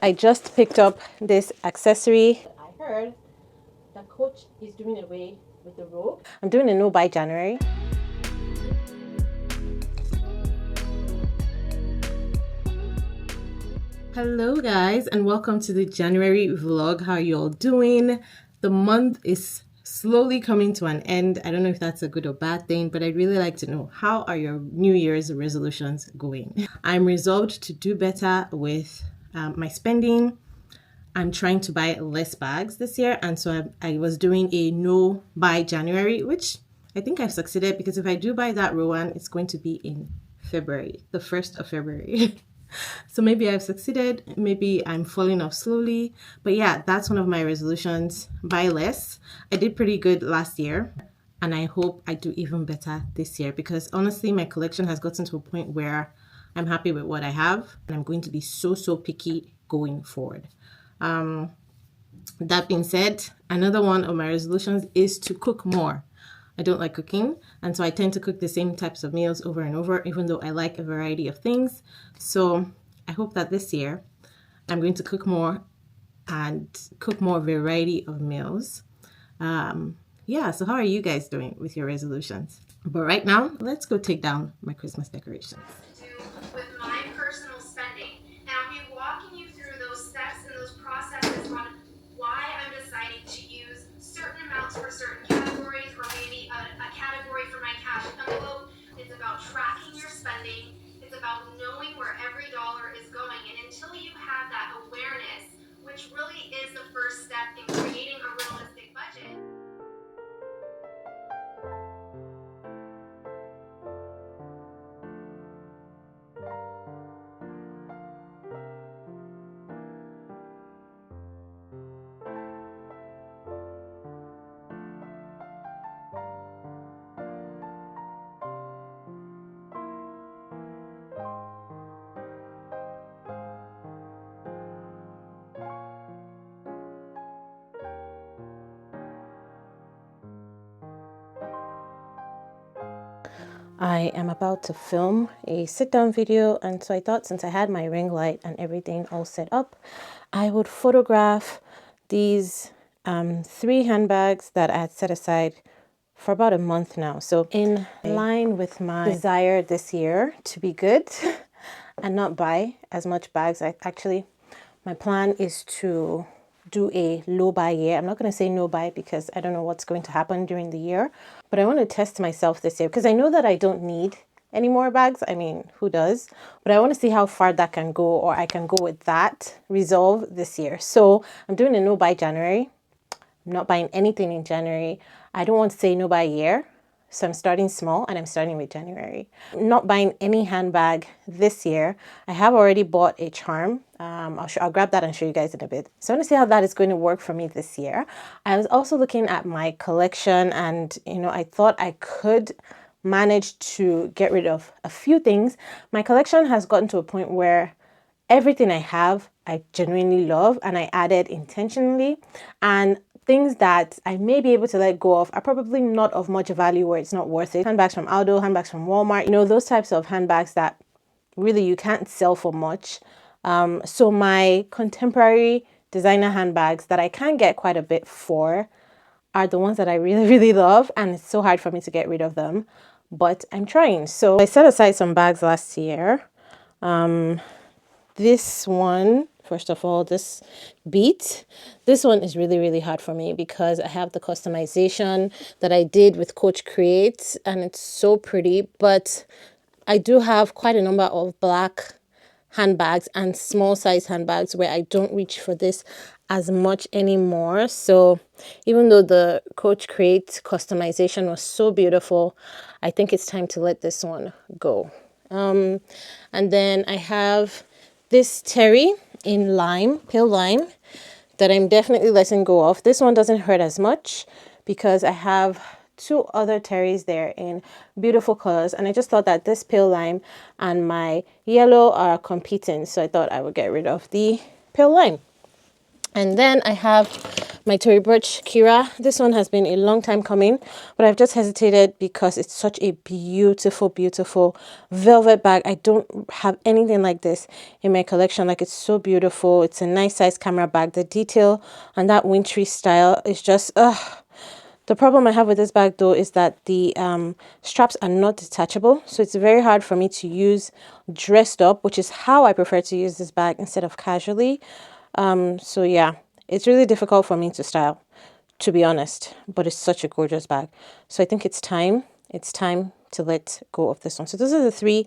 I just picked up this accessory. I heard that Coach is doing away with the rope. I'm doing a no buy January. Hello guys, and welcome to the January vlog. How are you all doing? The month is slowly coming to an end. I don't know if that's a good or bad thing, but I'd really like to know, how are your New Year's resolutions going? I'm resolved to do better with my spending. I'm trying to buy less bags this year, and so I was doing a no buy January, which I think I've succeeded, because if I do buy that Rowan, it's going to be in February, the 1st of February. So maybe I've succeeded, maybe I'm falling off slowly, but yeah, that's one of my resolutions: buy less. I did pretty good last year, and I hope I do even better this year, because honestly my collection has gotten to a point where I'm happy with what I have, and I'm going to be so picky going forward. That being said, another one of my resolutions is to cook more. I don't like cooking, and so I tend to cook the same types of meals over and over, even though I like a variety of things. So I hope that this year I'm going to cook more and cook more variety of meals. Yeah, so how are you guys doing with your resolutions? But right now, let's go take down my Christmas decorations. With my personal spending, and I'll be walking you through those steps and those processes on why I'm deciding to use certain amounts for certain categories, or maybe a category for my cash envelope. It's about tracking your spending. It's about knowing where every dollar is going, and until you have that awareness, which really is the first step in creating a realistic budget. I am about to film a sit-down video, and so I thought, since I had my ring light and everything all set up, I would photograph these 3 handbags that I had set aside for about a month now. So in line with my desire this year to be good and not buy as much bags, my plan is to do a low buy year. I'm not going to say no buy because I don't know what's going to happen during the year, but I want to test myself this year, because I know that I don't need any more bags. I mean, who does? But I want to see how far that can go, or I can go with that resolve this year. So I'm doing a no buy January. I'm not buying anything in January. I don't want to say no buy year, so I'm starting small, and I'm starting with January. I'm not buying any handbag this year. I have already bought a charm. I'll grab that and show you guys in a bit. So I want to see how that is going to work for me this year. I was also looking at my collection, and I thought I could manage to get rid of a few things. My collection has gotten to a point where everything I have, I genuinely love, and I added intentionally. And things that I may be able to let go of are probably not of much value, where it's not worth it. Handbags from Aldo, handbags from Walmart, those types of handbags that really you can't sell for much. So my contemporary designer handbags that I can get quite a bit for are the ones that I really love, and it's so hard for me to get rid of them, but I'm trying. So I set aside some bags last year. This one, first of all, this beat, this one is really hard for me, because I have the customization that I did with Coach Create, and it's so pretty. But I do have quite a number of black handbags and small size handbags where I don't reach for this as much anymore. So even though the Coach Create customization was so beautiful, I think it's time to let this one go. And then I have this terry in lime, pale lime, that I'm definitely letting go of. This one doesn't hurt as much because I have 2 other terries there in beautiful colors, and I just thought that this pale lime and my yellow are competing, so I thought I would get rid of the pale lime. And then I have my Tory Burch Kira. This one has been a long time coming, but I've just hesitated because it's such a beautiful, beautiful velvet bag. I don't have anything like this in my collection. Like, it's so beautiful. It's a nice size camera bag. The detail on that wintry style is just, the problem I have with this bag though is that the straps are not detachable. So it's very hard for me to use dressed up, which is how I prefer to use this bag instead of casually. So yeah, it's really difficult for me to style, to be honest, but it's such a gorgeous bag. So I think it's time to let go of this one. So those are the 3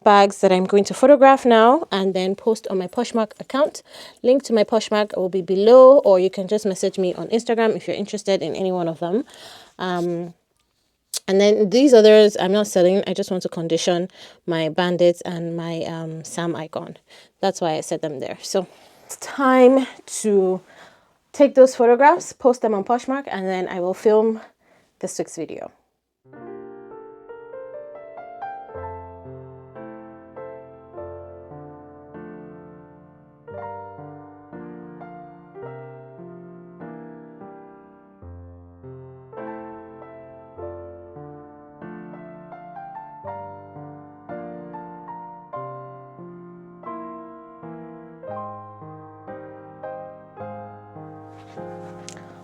bags that I'm going to photograph now and then post on my Poshmark account. Link to my Poshmark will be below, or you can just message me on Instagram if you're interested in any one of them. And then these others I'm not selling. I just want to condition my bandits and my Sam icon. That's why I set them there. So it's time to take those photographs, post them on Poshmark, and then I will film this week's video.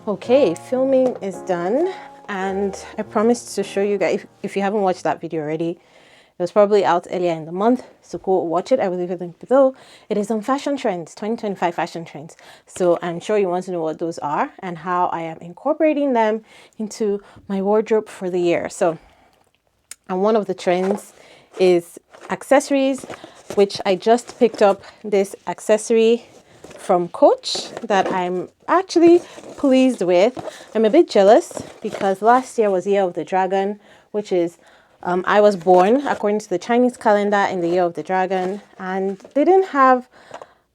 Okay, filming is done, and I promised to show you guys, if you haven't watched that video already, it was probably out earlier in the month, so go watch it. I will leave a link below. It is on fashion trends, 2025 fashion trends. So I'm sure you want to know what those are and how I am incorporating them into my wardrobe for the year. So, and one of the trends is accessories, which I just picked up this accessory from Coach that I'm actually pleased with. I'm a bit jealous because last year was Year of the Dragon, which is I was born according to the Chinese calendar in the Year of the Dragon, and they didn't have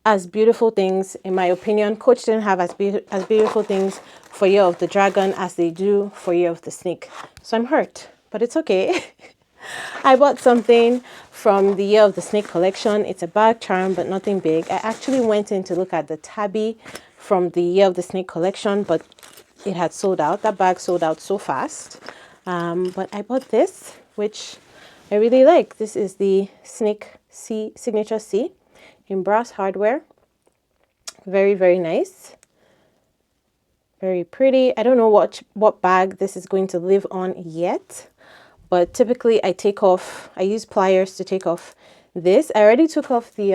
as beautiful things, in my opinion. Coach didn't have as beautiful things for Year of the Dragon as they do for Year of the Snake. So I'm hurt, but it's okay. I bought something from the Year of the Snake collection. It's a bag charm, but nothing big. I actually went in to look at the tabby from the Year of the Snake collection, but it had sold out. That bag sold out so fast. But I bought this, which I really like. This is the Snake C Signature C in brass hardware. Very, very nice. Very pretty. I don't know what bag this is going to live on yet. But typically I use pliers to take off this. I already took off the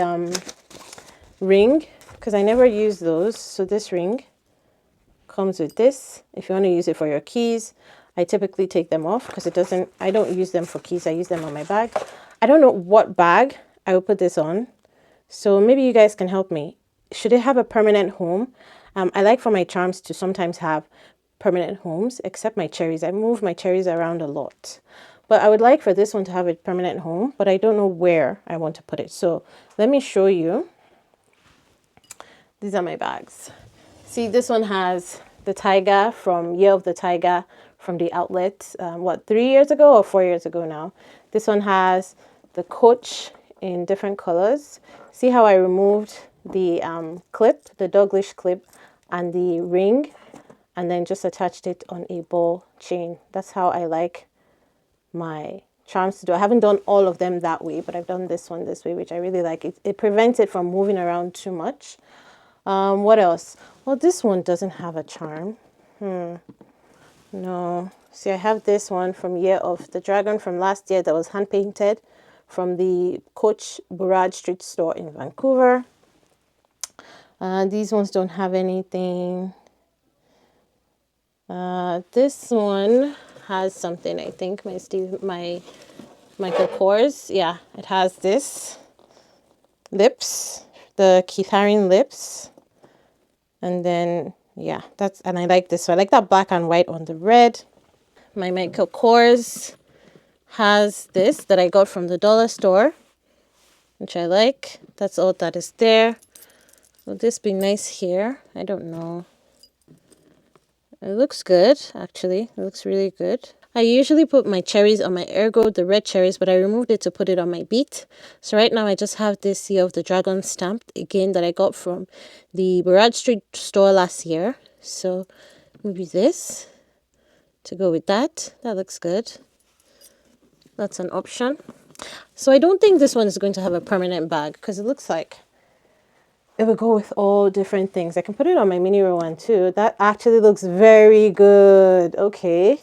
ring because I never use those. So this ring comes with this. If you want to use it for your keys, I typically take them off because I don't use them for keys. I use them on my bag. I don't know what bag I will put this on. So maybe you guys can help me. Should it have a permanent home? I like for my charms to sometimes have permanent homes, except my cherries. I move my cherries around a lot. But I would like for this one to have a permanent home, but I don't know where I want to put it. So let me show you. These are my bags. See, this one has the tiger from Year of the Tiger from the outlet, 3 years ago or 4 years ago now. This one has the Coach in different colors. See how I removed the clip, the doglish clip, and the ring, and then just attached it on a ball chain. That's how I like my charms to do. I haven't done all of them that way, but I've done this one this way, which I really like. It prevents it from moving around too much. What else? Well, this one doesn't have a charm. No. See, I have this one from Year of the Dragon from last year that was hand painted from the Coach Burrard Street store in Vancouver. These ones don't have anything. This one has something, I think. My Michael Kors. Yeah, it has this lips, the Keith Haring lips. And then, yeah, and I like this one. I like that black and white on the red. My Michael Kors has this that I got from the dollar store, which I like. That's all that is there. Will this be nice here? I don't know. It looks good, actually. It looks really good. I usually put my cherries on my Ergo, the red cherries, but I removed it to put it on my beat. So right now I just have this Year of the Dragon stamped, again, that I got from the Barrage Street store last year. So maybe this to go with that. That looks good. That's an option. So I don't think this one is going to have a permanent bag because it looks like it would go with all different things. I can put it on my mini Rowan too. That actually looks very good. Okay.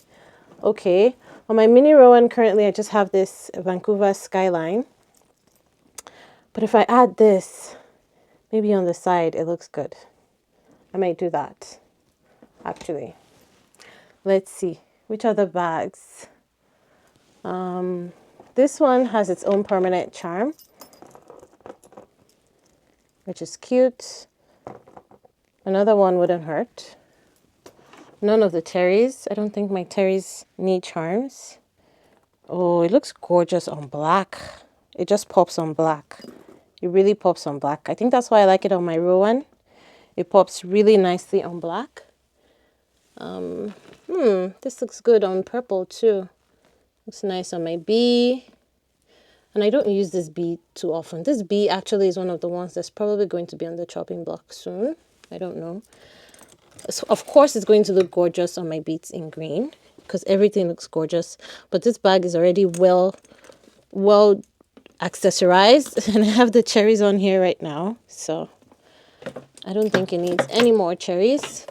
Okay. On my mini Rowan currently, I just have this Vancouver Skyline. But if I add this, maybe on the side, it looks good. I might do that, actually. Let's see. Which other bags? This one has its own permanent charm, which is cute. Another one wouldn't hurt. None of the Terrys. I don't think my Terrys need charms. Oh, it looks gorgeous on black. It just pops on black. It really pops on black. I think that's why I like it on my Rowan. It pops really nicely on black. This looks good on purple too. Looks nice on my bee. And I don't use this bee too often. This bee actually is one of the ones that's probably going to be on the chopping block soon. I don't know. So of course, it's going to look gorgeous on my beads in green because everything looks gorgeous. But this bag is already well accessorized, and I have the cherries on here right now. So I don't think it needs any more cherries.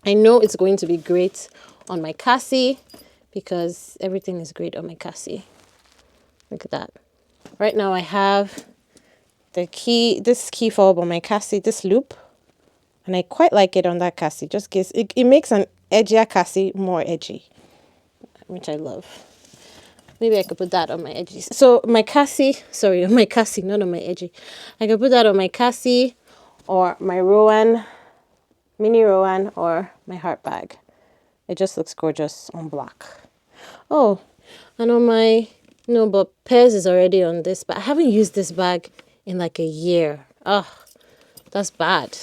I know it's going to be great on my Cassie because everything is great on my Cassie. Look at that. Right now I have this key fob on my Cassie, this loop. And I quite like it on that Cassie. Just gives it makes an edgier Cassie more edgy, which I love. Maybe I could put that on my edgies. So my Cassie, sorry, on my Cassie, not on my edgy. I could put that on my Cassie or my Rowan, mini Rowan, or my heart bag. It just looks gorgeous on black. Oh, and on my, no, but Pears is already on this, but I haven't used this bag in like a year. Oh, that's bad.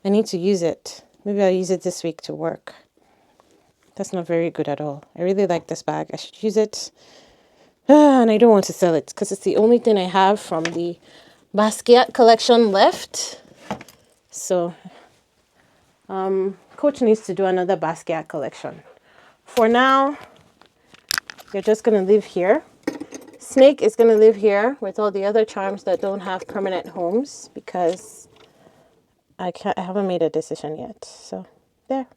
I need to use it. Maybe I'll use it this week to work. That's not very good at all. I really like this bag. I should use it. And I don't want to sell it because it's the only thing I have from the Basquiat collection left. So, Coach needs to do another Basquiat collection. For now, you're just going to live here. Snake is going to live here with all the other charms that don't have permanent homes because I haven't made a decision yet. So, there.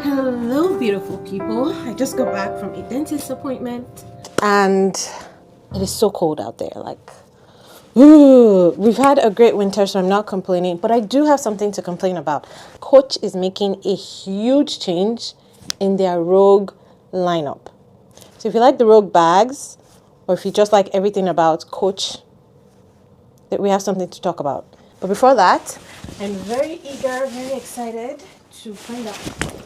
Hello, beautiful people. I just got back from a dentist appointment and it is so cold out there. Like, ooh, we've had a great winter, so I'm not complaining, but I do have something to complain about. Coach is making a huge change in their Rogue lineup. So if you like the Rogue bags, or if you just like everything about Coach, we have something to talk about. But before that, I'm very eager, very excited to find out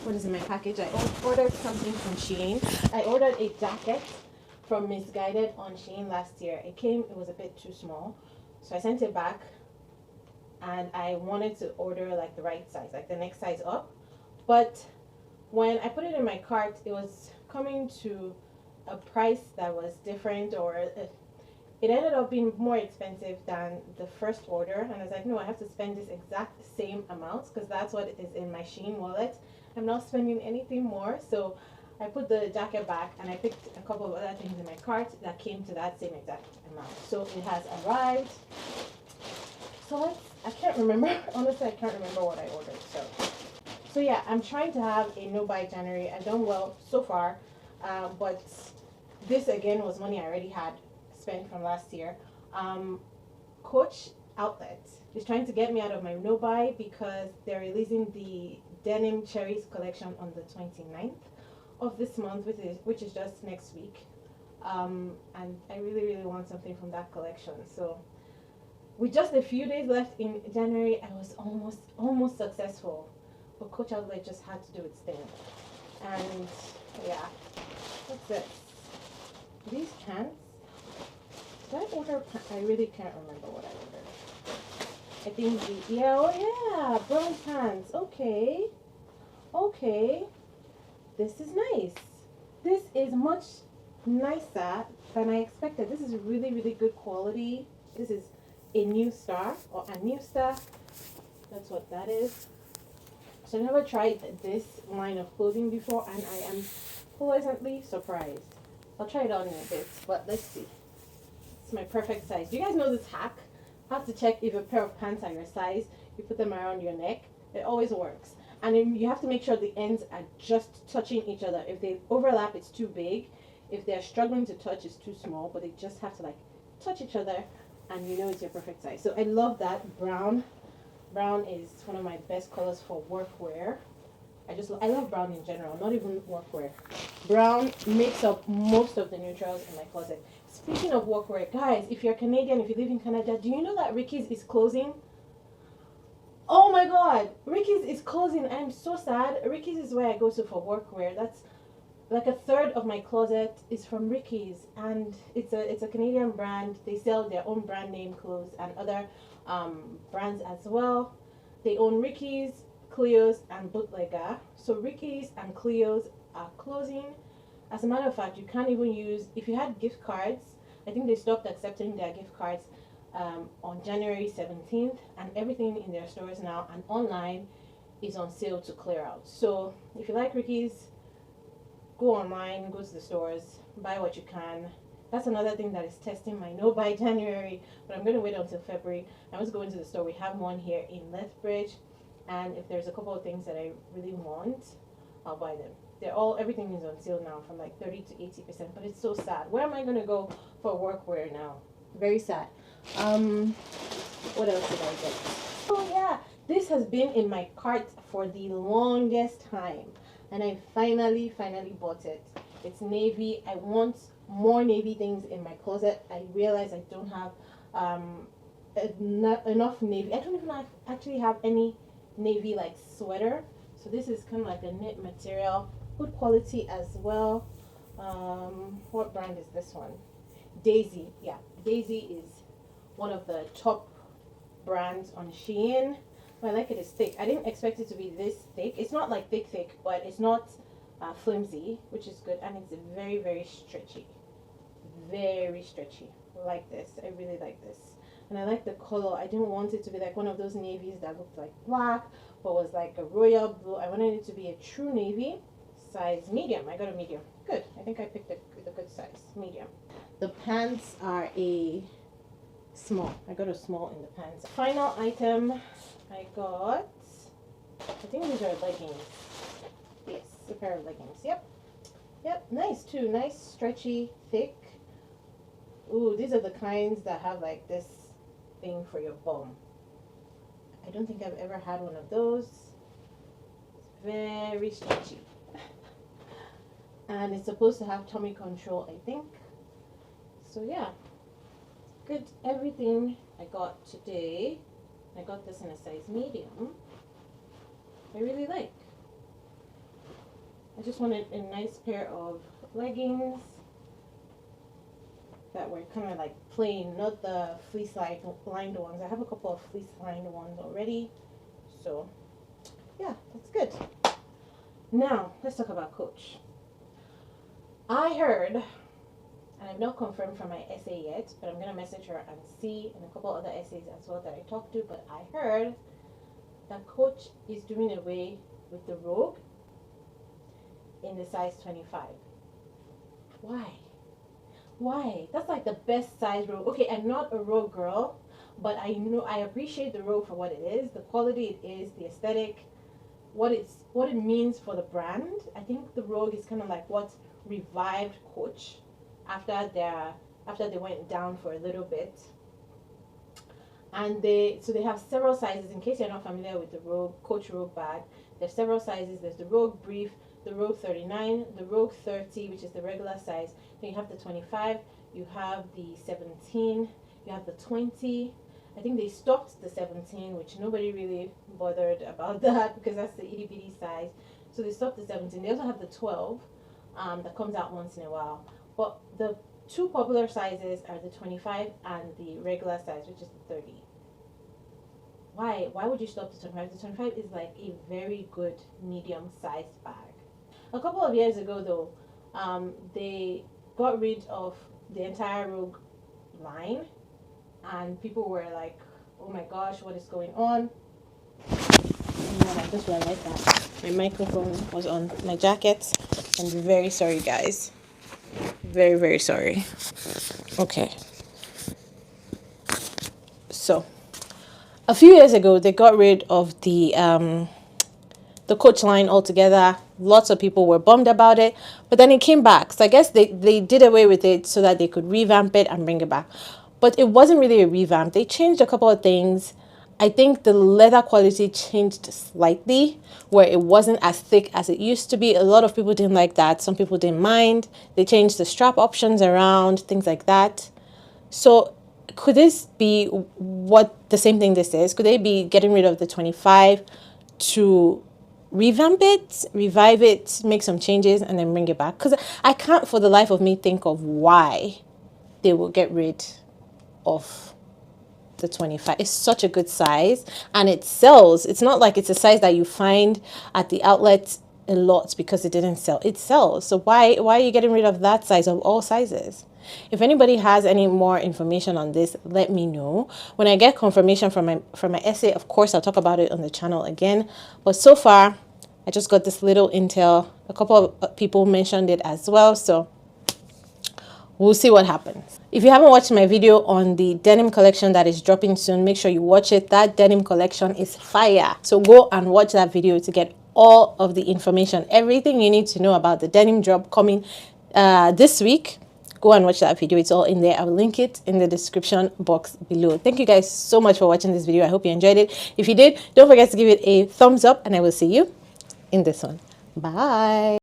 what is in my package. I ordered something from Shein. I ordered a jacket from Misguided on Shein last year. It was a bit too small, so I sent it back, and I wanted to order like the right size, like the next size up. But when I put it in my cart, it was coming to a price that was different, or it ended up being more expensive than the first order. And I was like, no, I have to spend this exact same amount because that's what is in my Shein wallet. I'm not spending anything more. So I put the jacket back, and I picked a couple of other things in my cart that came to that same exact amount. So it has arrived. So I can't remember. Honestly, I can't remember what I ordered. So yeah, I'm trying to have a no buy January. I've done well so far, but this again was money I already had spent from last year. Coach Outlet is trying to get me out of my no buy because they're releasing the denim cherries collection on the 29th of this month, which is just next week. And I really want something from that collection. So with just a few days left in January, I was almost successful. But Coach Outlet just had to do its thing. And yeah, what's this? These pants? Did I order pants? I really can't remember what I ordered. I think brown pants. Okay. This is nice. This is much nicer than I expected. This is really good quality. This is a new star, or a new star. That's what that is. So I never tried this line of clothing before, and I am pleasantly surprised. I'll try it on in a bit, but let's see. It's my perfect size. Do you guys know this hack? How to check if a pair of pants are your size? You put them around your neck. It always works. And then you have to make sure the ends are just touching each other. If they overlap, it's too big. If they're struggling to touch, it's too small. But they just have to like touch each other, and you know it's your perfect size. So I love that. Brown is one of my best colors for workwear. I love brown in general, not even workwear. Brown makes up most of the neutrals in my closet. Speaking of workwear, guys, if you're Canadian, if you live in Canada, do you know that Ricky's is closing? Oh my god, Ricky's is closing. I'm so sad. Ricky's is where I go to for workwear. That's like a third of my closet is from Ricky's, and it's a Canadian brand. They sell their own brand name clothes and other brands as well. They own Ricky's, Cleo's, and Bootlegger. So Ricky's and Cleo's are closing. As a matter of fact, you can't even use, if you had gift cards, I think they stopped accepting their gift cards on January 17th, and everything in their stores now and online is on sale to clear out. So if you like Ricky's, go online, go to the stores, buy what you can. That's another thing that is testing my no buy January, but I'm going to wait until February. I was going to the store. We have one here in Lethbridge, and if there's a couple of things that I really want, I'll buy them. Everything is on sale now from like 30 to 80%, but it's so sad. Where am I going to go for workwear now? Very sad. What else did I get? Oh yeah, this has been in my cart for the longest time, and I finally bought it. It's navy. I want more navy things in my closet. I realize I don't have enough navy. I don't even actually have any navy like sweater. So this is kind of like a knit material, good quality as well. What brand is this one? Daisy. Yeah, Daisy is one of the top brands on Shein. I like it. It's thick. I didn't expect it to be this thick. It's not like thick, but it's not flimsy, which is good, and it's very stretchy. Very stretchy. I like this. I really like this. And I like the color. I didn't want it to be like one of those navies that looked like black, but was like a royal blue. I wanted it to be a true navy. Size medium. I got a medium. Good. I think I picked a good size. Medium. The pants are a small. I got a small in the pants. Final item I got, I think these are leggings. Yes, a pair of leggings. Yep, nice too. Nice, stretchy, thick. Ooh, these are the kinds that have like this thing for your bum. I don't think I've ever had one of those. It's very stretchy. And it's supposed to have tummy control, I think. So yeah, good. Everything I got today. I got this in a size medium. I really like. I just wanted a nice pair of leggings that were kind of like plain, not the fleece lined ones. I have a couple of fleece lined ones already. So yeah, that's good. Now let's talk about Coach. I heard, and I've not confirmed from my essay yet, but I'm gonna message her and see, and a couple other essays as well that I talked to, but I heard that Coach is doing away with the Rogue in the size 25. Why? That's like the best size Rogue. Okay, I'm not a Rogue girl, but I know I appreciate the Rogue for what it is, the quality it is, the aesthetic, what it means for the brand. I think the Rogue is kind of like what revived Coach after they went down for a little bit. And they have several sizes. In case you're not familiar with the Rogue Coach Rogue bag, there's several sizes. There's the Rogue Brief, the Rogue 39, the Rogue 30, which is the regular size. Then you have the 25, you have the 17, you have the 20. I think they stopped the 17, which nobody really bothered about that because that's the itty bitty size. So they stopped the 17. They also have the 12 that comes out once in a while. But the two popular sizes are the 25 and the regular size, which is the 30. Why would you stop the 25? The 25 is like a very good medium sized bag. A couple of years ago though, they got rid of the entire Rogue line, and people were like, oh my gosh, what is going on? I just realized that my microphone was on my jacket. I'm very sorry, guys. Very, very sorry. Okay. So, a few years ago, they got rid of the Coach line altogether. Lots of people were bummed about it, but then it came back. So I guess they did away with it so that they could revamp it and bring it back. But it wasn't really a revamp. They changed a couple of things. I think the leather quality changed slightly, where it wasn't as thick as it used to be. A lot of people didn't like that. Some people didn't mind. They changed the strap options around, things like that. So could this be what the same thing this is? Could they be getting rid of the 25 to revamp it, revive it, make some changes, and then bring it back? Because I can't for the life of me think of why they will get rid of the 25. It's such a good size and it sells. It's not like it's a size that you find at the outlet a lot because it didn't sell. It sells. So why are you getting rid of that size of all sizes? If anybody has any more information on this, let me know. When I get confirmation from my essay, of course I'll talk about it on the channel again. But so far, I just got this little intel. A couple of people mentioned it as well, so we'll see what happens. If you haven't watched my video on the denim collection that is dropping soon, make sure you watch it. That denim collection is fire. So go and watch that video to get all of the information, everything you need to know about the denim drop coming this week. Go and watch that video. It's all in there. I will link it in the description box below. Thank you guys so much for watching this video. I hope you enjoyed it. If you did, don't forget to give it a thumbs up, and I will see you in this one. Bye.